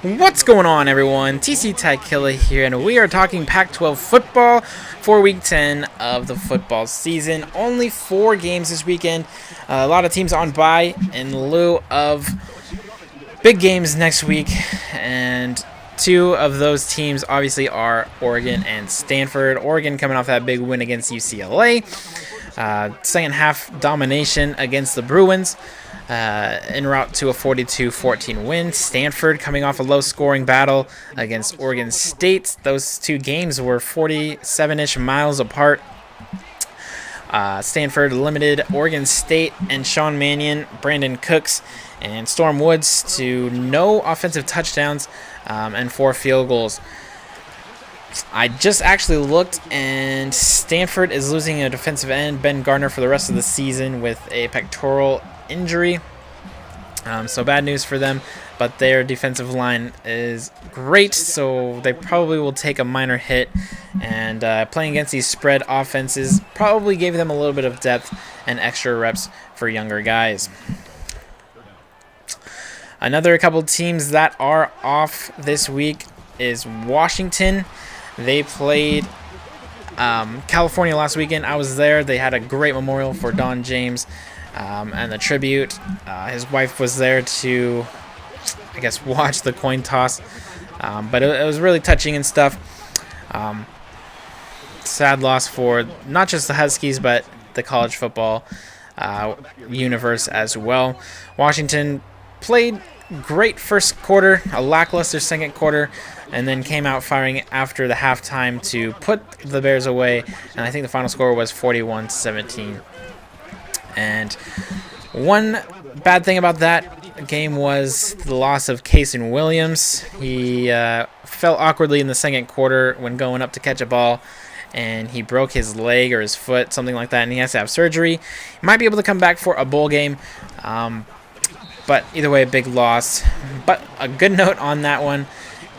What's going on, everyone? TC Tykilla here, and we are talking Pac-12 football for Week 10 of the football season. Only 4 games this weekend. A lot of teams on bye in lieu of big games next week, and 2 of those teams obviously are Oregon and Stanford. Oregon coming off that big win against UCLA. Second half domination against the Bruins. En route to a 42-14 win. Stanford coming off a low-scoring battle against Oregon State. Those 2 games were 47-ish miles apart. Stanford limited Oregon State and Sean Mannion, Brandon Cooks, and Storm Woods to no offensive touchdowns and 4 field goals. I just actually looked, and Stanford is losing a defensive end, Ben Gardner, for the rest of the season with a pectoral injury. So bad news for them, but their defensive line is great, so they probably will take a minor hit, and playing against these spread offenses probably gave them a little bit of depth and extra reps for younger guys. Another couple teams that are off this week is Washington. They played California last weekend. I was there. They had a great memorial for Don James and the tribute. His wife was there to, I guess, watch the coin toss. But it was really touching and stuff. Sad loss for not just the Huskies, but the college football universe as well. Washington played great first quarter, a lackluster second quarter, and then came out firing after the halftime to put the Bears away, and I think the final score was 41-17. And one bad thing about that game was the loss of Casey Williams. He fell awkwardly in the second quarter when going up to catch a ball, and he broke his leg or his foot, something like that, and he has to have surgery. He might be able to come back for a bowl game, but either way, a big loss. But a good note on that one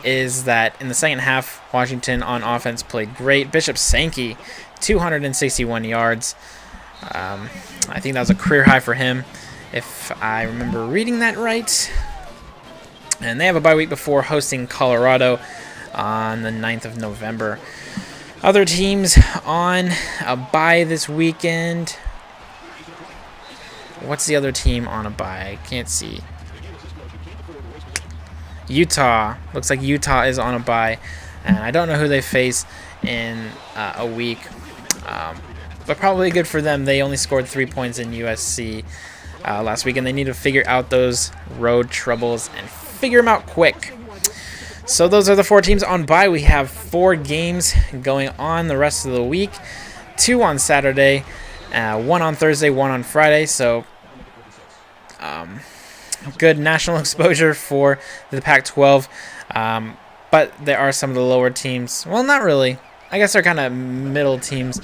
is that in the second half, Washington on offense played great. Bishop Sankey, 261 yards. I think that was a career high for him, if I remember reading that right. And they have a bye week before hosting Colorado on the 9th of November. Other teams on a bye this weekend. What's the other team on a bye? I can't see. Utah. Looks like Utah is on a bye. And I don't know who they face in a week. But probably good for them. They only scored 3 points in USC last week, and they need to figure out those road troubles and figure them out quick. So those are the 4 teams on bye. We have 4 games going on the rest of the week. 2 on Saturday, 1 on Thursday, 1 on Friday. So good national exposure for the Pac-12. But there are some of the lower teams. Well, not really. I guess they're kind of middle teams.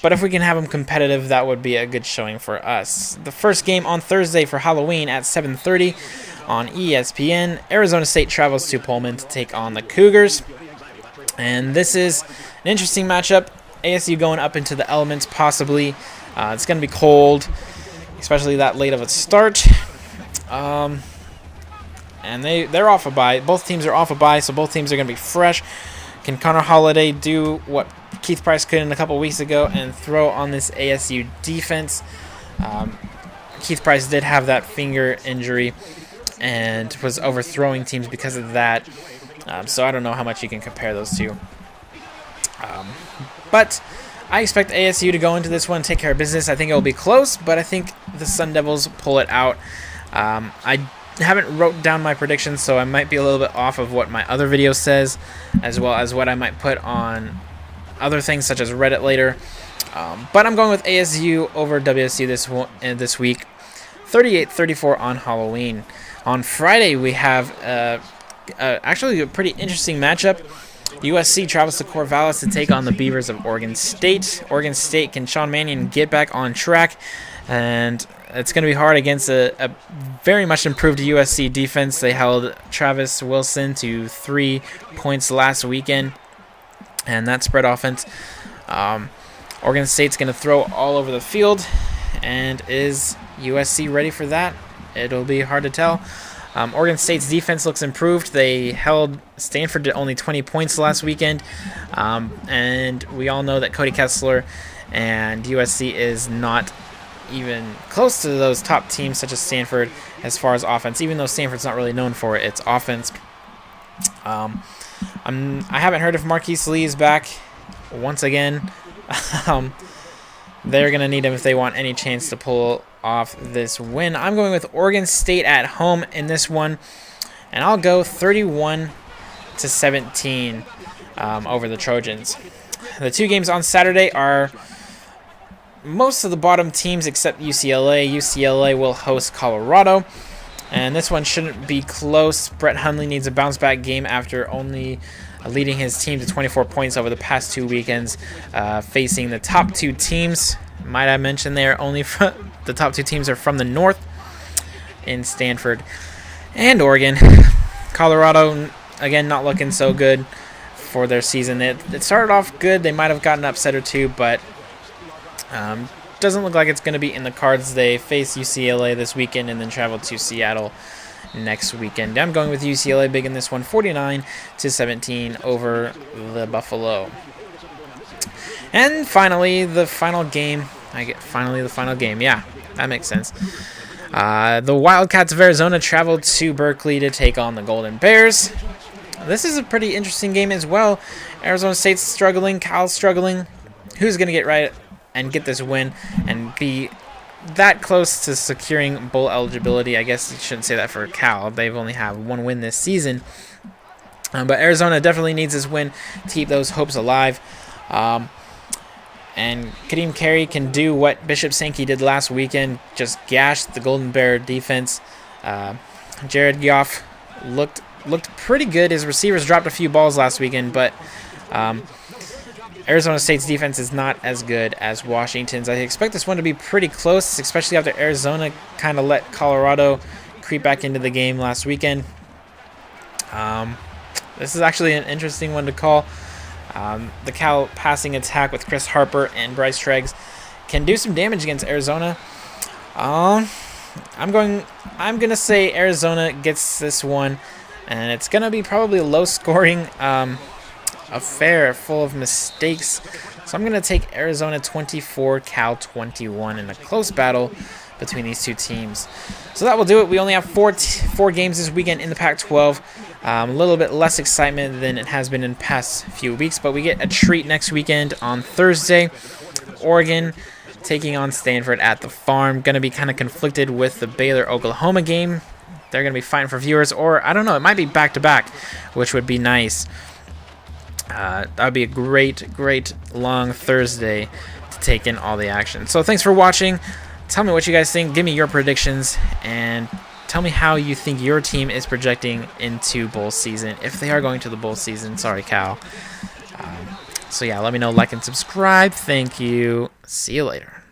But if we can have them competitive, that would be a good showing for us. The first game on Thursday for Halloween at 7:30 on ESPN. Arizona State travels to Pullman to take on the Cougars. And this is an interesting matchup. ASU going up into the elements possibly. It's going to be cold, especially that late of a start. And they're off a bye. Both teams are off a bye, so both teams are going to be fresh. Can Connor Holiday do what Keith Price couldn't a couple weeks ago and throw on this ASU defense? Keith Price did have that finger injury and was overthrowing teams because of that. So I don't know how much you can compare those two. But I expect ASU to go into this one and take care of business. I think it will be close, but I think the Sun Devils pull it out. I haven't wrote down my predictions, so I might be a little bit off of what my other video says, as well as what I might put on other things such as Reddit later. But I'm going with ASU over WSU this week, 38-34 on Halloween. On Friday, we have actually a pretty interesting matchup. USC travels to Corvallis to take on the Beavers of Oregon State. Oregon State, can Sean Mannion get back on track? And it's going to be hard against a very much improved USC defense. They held Travis Wilson to 3 points last weekend, and that spread offense. Oregon State's going to throw all over the field, and is USC ready for that? It'll be hard to tell. Oregon State's defense looks improved. They held Stanford to only 20 points last weekend. And we all know that Cody Kessler and USC is not even close to those top teams such as Stanford as far as offense, even though Stanford's not really known for its offense. I haven't heard if Marquise Lee is back once again. They're going to need him if they want any chance to pull off this win. I'm going with Oregon State at home in this one, and I'll go 31-17 over the Trojans. The two games on Saturday are most of the bottom teams except UCLA. UCLA will host Colorado, and this one shouldn't be close. Brett Hundley needs a bounce-back game after only leading his team to 24 points over the past 2 weekends, facing the top two teams. Might I mention they're only from the top two teams are from the north in Stanford and Oregon. Colorado, again, not looking so good for their season. It started off good. They might have gotten an upset or two, but doesn't look like it's going to be in the cards. They face UCLA this weekend and then travel to Seattle next weekend. I'm going with UCLA big in this one, 49-17 over the Buffalo. And finally, the final game. Yeah, that makes sense. The Wildcats of Arizona traveled to Berkeley to take on the Golden Bears. This is a pretty interesting game as well. Arizona State's struggling. Cal's struggling. Who's going to get right and get this win and be that close to securing bowl eligibility? I guess you shouldn't say that for Cal. They've only had one win this season. But Arizona definitely needs this win to keep those hopes alive. And Kadeem Carey can do what Bishop Sankey did last weekend, just gash the Golden Bear defense. Jared Goff looked pretty good. His receivers dropped a few balls last weekend, but Arizona State's defense is not as good as Washington's. I expect this one to be pretty close, especially after Arizona kind of let Colorado creep back into the game last weekend. This is actually an interesting one to call. The Cal passing attack with Chris Harper and Bryce Treggs can do some damage against Arizona. I'm gonna say Arizona gets this one, and it's gonna be probably a low-scoring affair full of mistakes. So I'm going to take Arizona 24, Cal 21 in a close battle between these two teams. So that will do it. We only have four games this weekend in the Pac-12. A little bit less excitement than it has been in the past few weeks, but we get a treat next weekend on Thursday. Oregon taking on Stanford at the Farm. Going to be kind of conflicted with the Baylor-Oklahoma game. They're going to be fighting for viewers, or I don't know, it might be back-to-back, which would be nice. That would be a great long Thursday to take in all the action. So thanks for watching. Tell me what you guys think. Give me your predictions, and tell me how you think your team is projecting into bowl season, if they are going to the bowl season. Sorry, Cal. So yeah, let me know. Like and subscribe. Thank you. See you later.